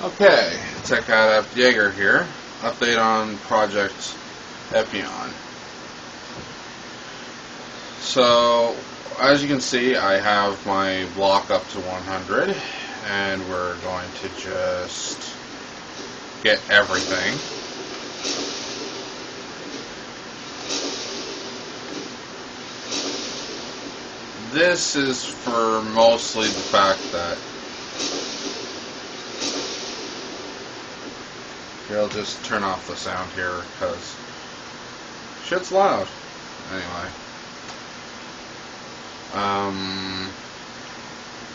Okay, Tech Adept Jaeger here. Update on Project EPYON. So, as you can see, I have my block up to 100, and we're going to just get everything. This is for mostly the fact that here, I'll just turn off the sound here because shit's loud. Anyway,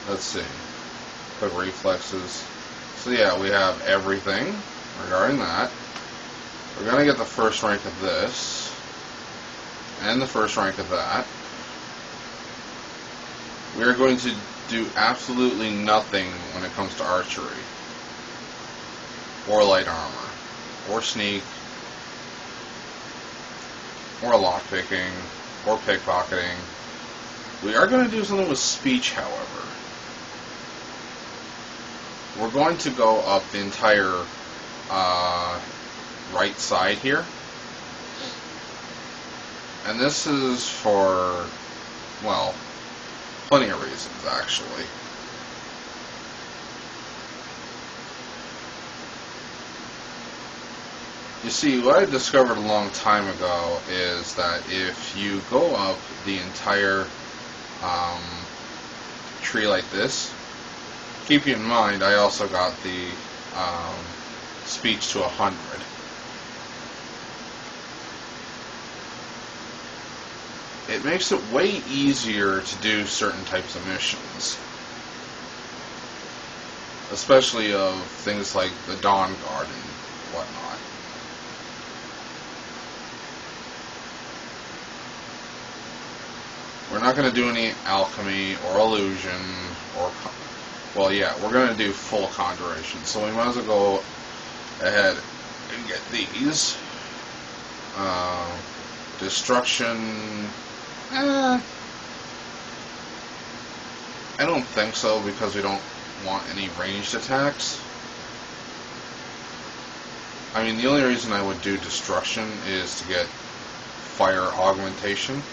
let's see. Quick reflexes. So yeah, we have everything regarding that. We're gonna get the first rank of this and the first rank of that. We are going to do absolutely nothing when it comes to archery, or light armor, or sneak, or lockpicking, or pickpocketing. We are going to do something with speech, however. We're going to go up the entire right side here. And this is for, well, plenty of reasons, actually. You see, what I discovered a long time ago is that if you go up the entire tree like this, keep in mind I also got the speech to 100. It makes it way easier to do certain types of missions, especially of things like the Dawn Guard and whatnot. We're not going to do any alchemy or illusion or, well, yeah, we're going to do full conjuration, so we might as well go ahead and get these. Destruction, I don't think so, because we don't want any ranged attacks. I mean, the only reason I would do destruction is to get fire augmentation.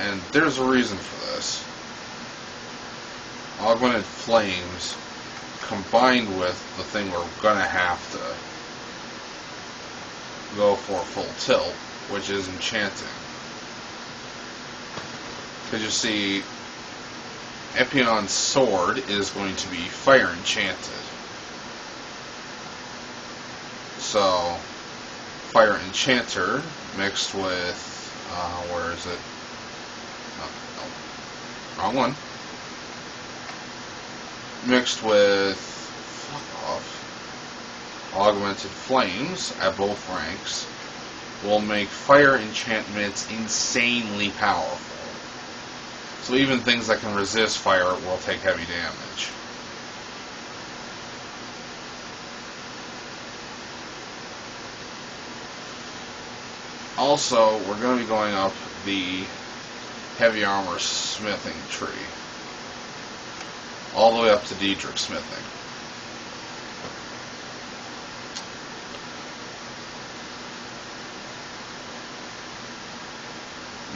And there's a reason for this. Augmented flames combined with the thing we're gonna have to go for full tilt, which is enchanting. Because you see, Epyon's sword is going to be fire enchanted. So, fire enchanter mixed with, where is it? No, wrong one. Mixed with, fuck off, augmented flames at both ranks will make fire enchantments insanely powerful. So even things that can resist fire will take heavy damage. Also, we're going to be going up the heavy armor smithing tree, all the way up to Diedrich smithing.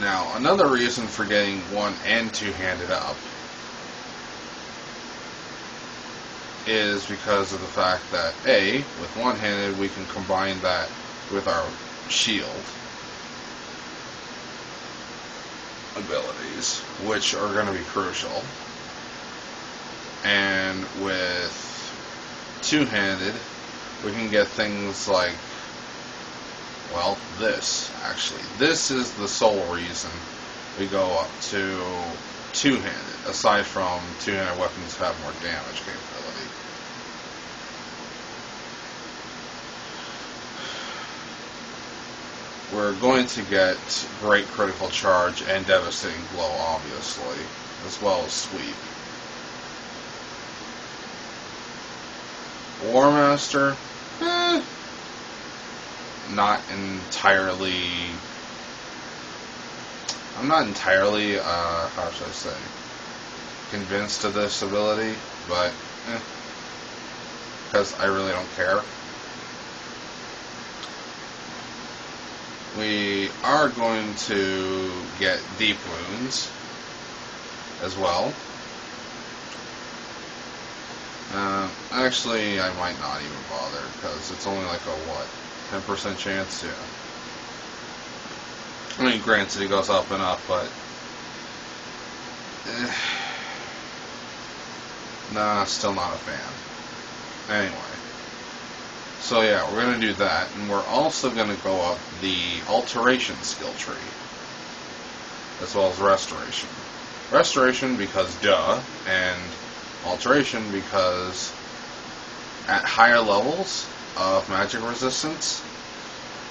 Now, another reason for getting one and two-handed up is because of the fact that, A, with one-handed we can combine that with our shield abilities, which are going to be crucial. And with two-handed, we can get things like, well, this, actually. This is the sole reason we go up to two-handed, aside from two-handed weapons have more damage capability. We're going to get great critical charge and devastating blow, obviously, as well as sweep. War Master, not entirely. I'm not entirely, how should I say, convinced of this ability, but because I really don't care. We are going to get deep wounds as well. Actually, I might not even bother, because it's only like a, what, 10% chance? Yeah. I mean, granted, it goes up and up, but... nah, still not a fan. Anyway. So yeah, we're going to do that, and we're also going to go up the alteration skill tree, as well as restoration. Restoration because duh, and alteration because at higher levels of magic resistance,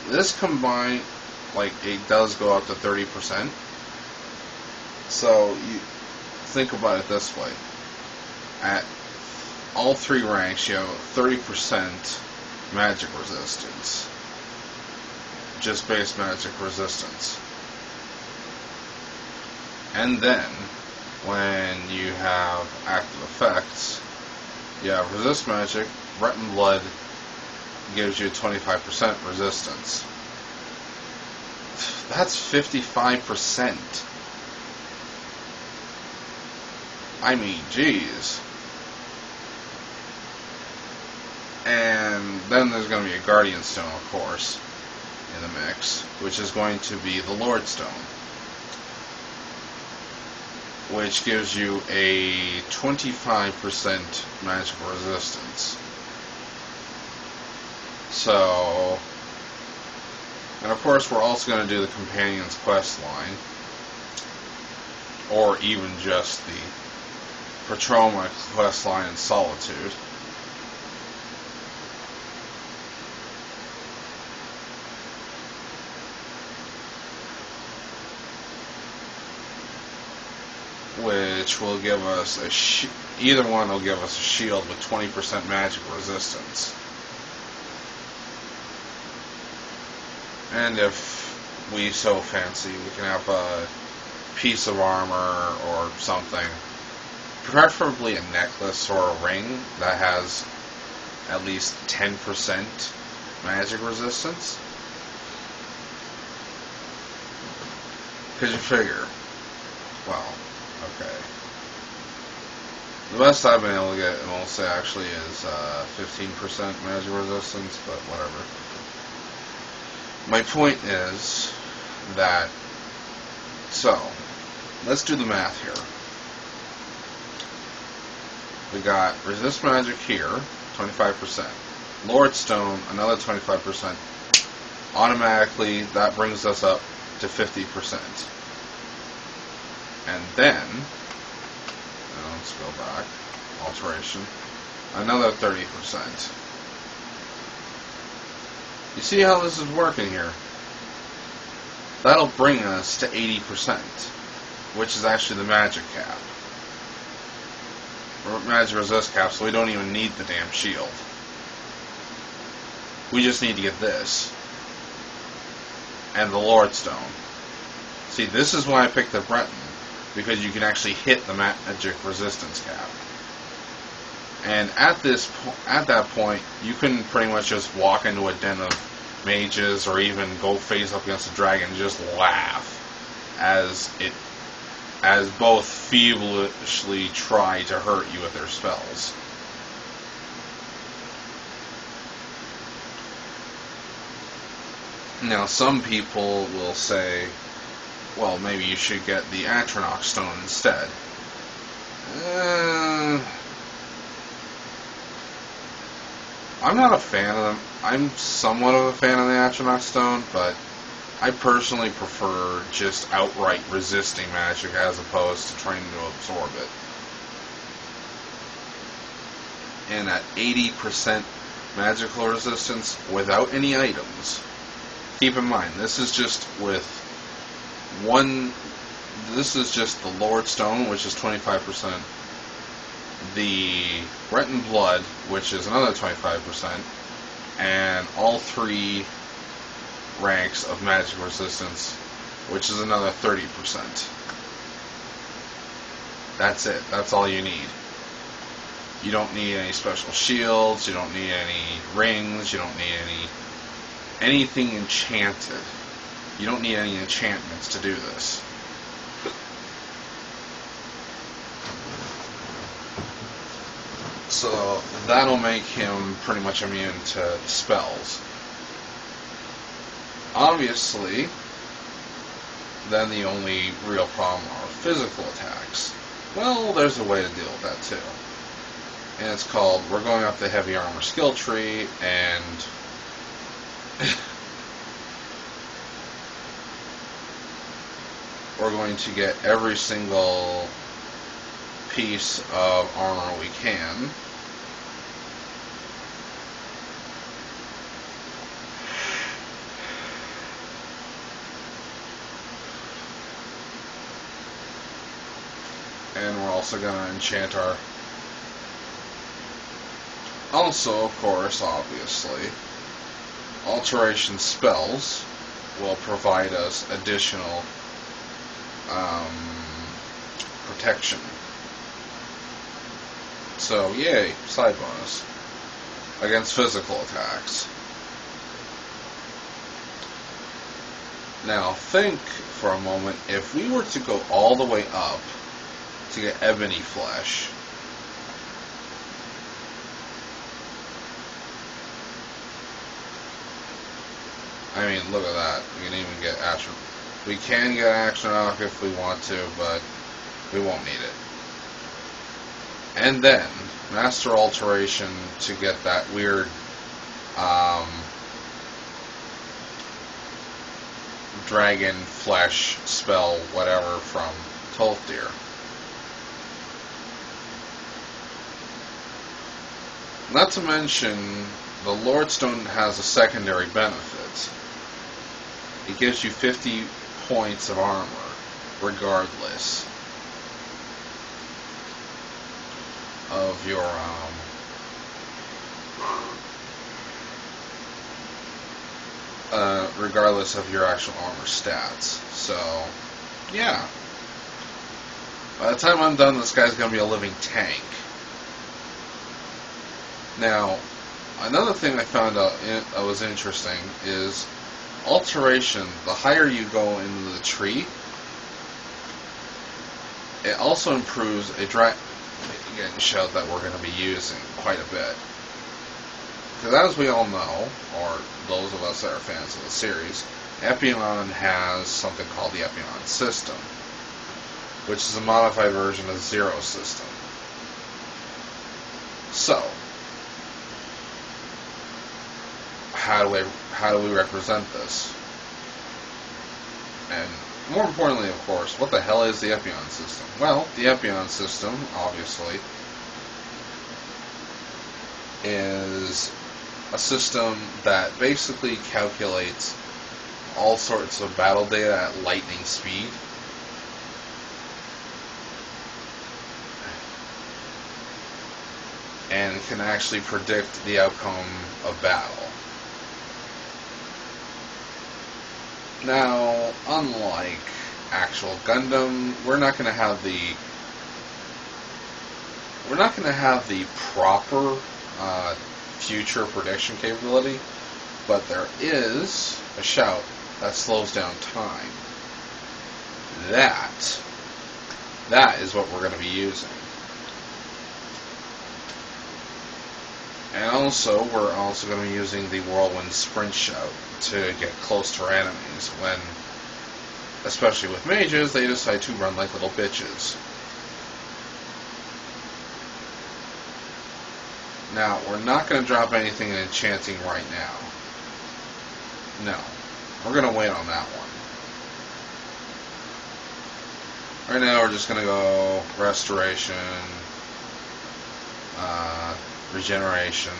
this combined, like, it does go up to 30%. So you think about it this way: at all 3 ranks, you have 30% magic resistance, just base magic resistance. And then when you have active effects, you have resist magic. Retin Blood gives you 25% resistance. That's 55%. I mean, geez. And then there's going to be a Guardian Stone, of course, in the mix, which is going to be the Lord Stone, which gives you a 25% magical resistance. So, and of course we're also going to do the Companion's quest line, or even just the Patroma quest line in Solitude. Which will give us either one will give us a shield with 20% magic resistance. And if we so fancy, we can have a piece of armor or something, preferably a necklace or a ring that has at least 10% magic resistance. Because you figure, well, okay. The best I've been able to get, and we'll say actually, is 15% magic resistance, but whatever. My point is that, so, let's do the math here. We got resist magic here, 25%. Lord Stone, another 25%. Automatically, that brings us up to 50%. And then, let's go back, alteration, another 30%. You see how this is working here? That'll bring us to 80%, which is actually the magic cap. Or magic resist cap, so we don't even need the damn shield. We just need to get this. And the Lord Stone. See, this is why I picked the Breton, because you can actually hit the magic resistance cap. And at that point, you can pretty much just walk into a den of mages, or even go face up against a dragon and just laugh as both feverishly try to hurt you with their spells. Now, some people will say, well, maybe you should get the Atronach Stone instead. I'm not a fan of them. I'm somewhat of a fan of the Atronach Stone, but I personally prefer just outright resisting magic as opposed to trying to absorb it. And at 80% magical resistance without any items. Keep in mind, this is just with one. This is just the Lord Stone, which is 25%. The Breton Blood, which is another 25%, and all 3 ranks of magic resistance, which is another 30%. That's it. That's all you need. You don't need any special shields, you don't need any rings, you don't need anything enchanted. You don't need any enchantments to do this. So that'll make him pretty much immune to spells. Obviously, then the only real problem are physical attacks. Well, there's a way to deal with that too. And it's called, we're going up the heavy armor skill tree, and we're going to get every single piece of armor we can. And we're also going to enchant our... Also, of course, obviously, alteration spells will provide us additional protection. So, yay, side bonus against physical attacks. Now, think for a moment, if we were to go all the way up to get ebony flesh, I mean, look at that. We can even get Astro. We can get Astronaut if we want to, but we won't need it. And then, Master Alteration to get that weird dragon flesh spell, whatever, from Tolfdir. Not to mention, the Lordstone has a secondary benefit. It gives you 50 points of armor, regardless of your actual armor stats. So, yeah. By the time I'm done, this guy's going to be a living tank. Now, another thing I found out was interesting is alteration. The higher you go into the tree, it also improves a getting shout that we're going to be using quite a bit. Because as we all know, or those of us that are fans of the series, EPYON has something called the EPYON system, which is a modified version of the Zero system. So, how do we represent this? And more importantly, of course, what the hell is the EPYON system? Well, the EPYON system, obviously, is a system that basically calculates all sorts of battle data at lightning speed. And can actually predict the outcome of battle. Now, unlike actual Gundam, we're not going to have the proper future prediction capability, but there is a shout that slows down time. That is what we're going to be using. And also, we're also going to be using the Whirlwind Sprint Shout to get close to our enemies when, especially with mages, they decide to run like little bitches. Now, we're not going to drop anything in enchanting right now. No. We're going to wait on that one. Right now, we're just going to go Restoration, Regeneration.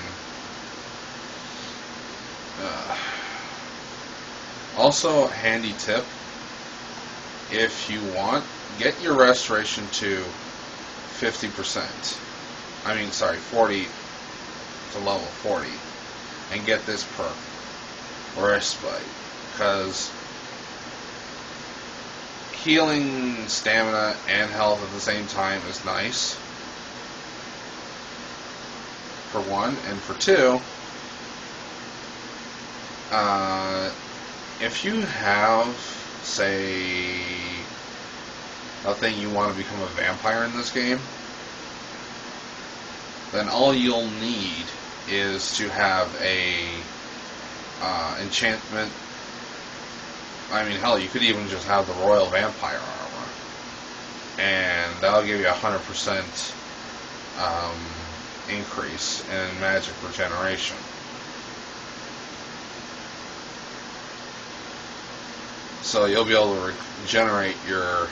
Also, handy tip, if you want, get your Restoration to 50%. 40 to level 40. And get this perk, Respite. Because healing stamina and health at the same time is nice. for one, and for two, if you have, say, a thing you want to become a vampire in this game, then all you'll need is to have a enchantment. I mean, hell, you could even just have the Royal Vampire armor, and that'll give you 100% increase in magic regeneration. So you'll be able to regenerate your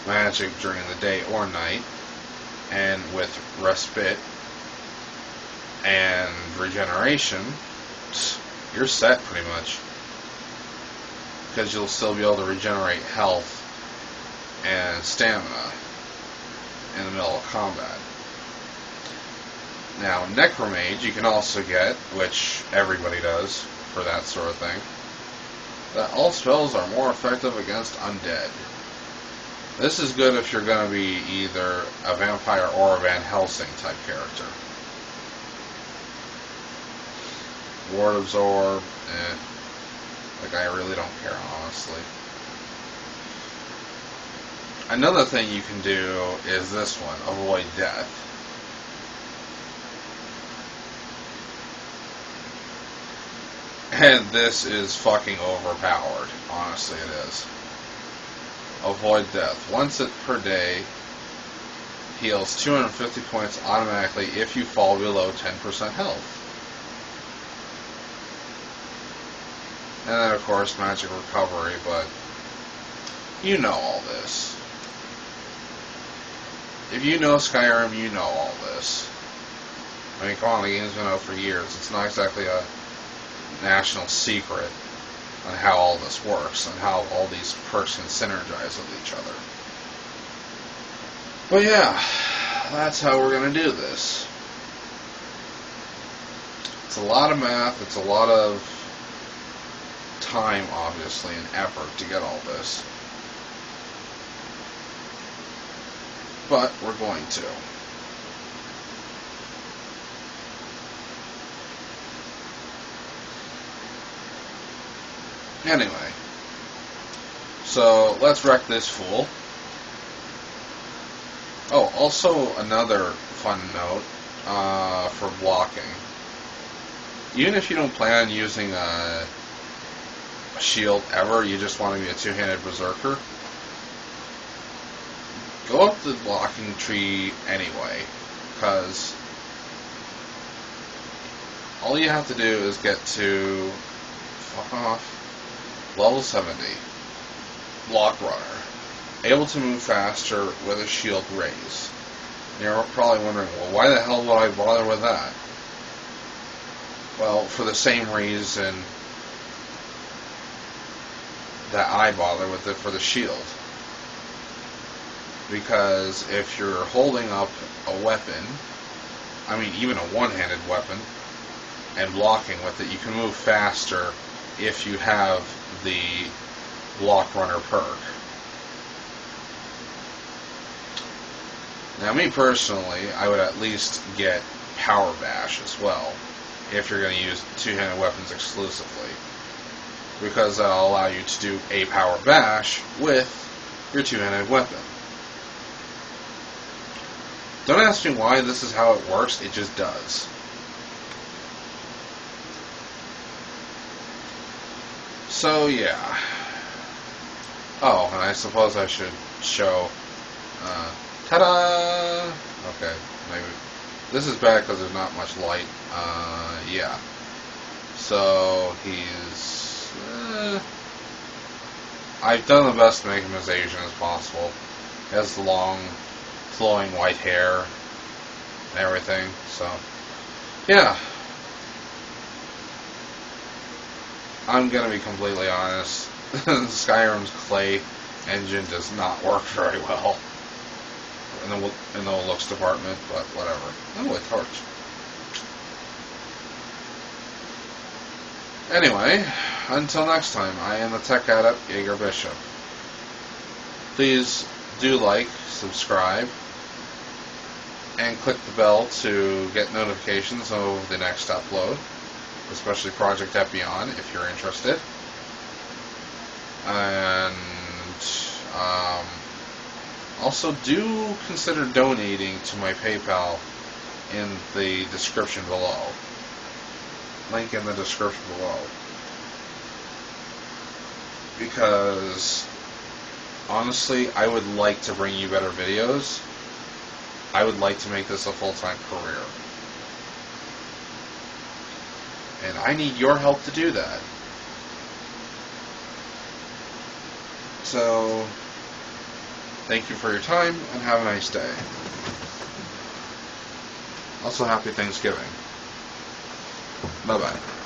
magic during the day or night, and with respite and regeneration, you're set pretty much, because you'll still be able to regenerate health and stamina in the middle of combat. Now, Necromage you can also get, which everybody does for that sort of thing, that all spells are more effective against undead. This is good if you're going to be either a vampire or a Van Helsing type character. Ward Absorb, like, I really don't care, honestly. Another thing you can do is this one, Avoid Death. And this is fucking overpowered. Honestly, it is. Avoid Death. Once per day, heals 250 points automatically if you fall below 10% health. And then, of course, Magic Recovery, but you know all this. If you know Skyrim, you know all this. I mean, come on, the game's been out for years. It's not exactly a national secret on how all this works and how all these perks can synergize with each other. But yeah, that's how we're going to do this. It's a lot of math, it's a lot of time, obviously, and effort to get all this. But we're going to. Anyway, so let's wreck this fool. Oh, also another fun note for blocking. Even if you don't plan on using a shield ever, you just want to be a two-handed berserker, go up the blocking tree anyway, because all you have to do is get to level 70, block runner, able to move faster with a shield raise. And you're probably wondering, well, why the hell would I bother with that? Well, for the same reason that I bother with it for the shield. Because if you're holding up a weapon, I mean even a one-handed weapon, and blocking with it, you can move faster if you have the block runner perk. Now, me personally, I would at least get Power Bash as well, if you're going to use two-handed weapons exclusively, because that'll allow you to do a Power Bash with your two-handed weapon. Don't ask me why this is how it works, it just does. So, yeah. Oh, and I suppose I should show... ta-da! Okay, maybe... This is bad because there's not much light. Yeah. So, he's... I've done the best to make him as Asian as possible. He has the long, flowing white hair and everything, so... Yeah. I'm gonna be completely honest. Skyrim's clay engine does not work very well in the looks department, but whatever. Oh, a torch. Anyway, until next time, I am the Tech Adept, Jaeger Bishop. Please do like, subscribe, and click the bell to get notifications of the next upload, especially Project EPYON if you're interested. And also do consider donating to my PayPal in the description below. Link in the description below. Because honestly, I would like to bring you better videos. I would like to make this a full-time career. And I need your help to do that. So, thank you for your time, and have a nice day. Also, happy Thanksgiving. Bye-bye.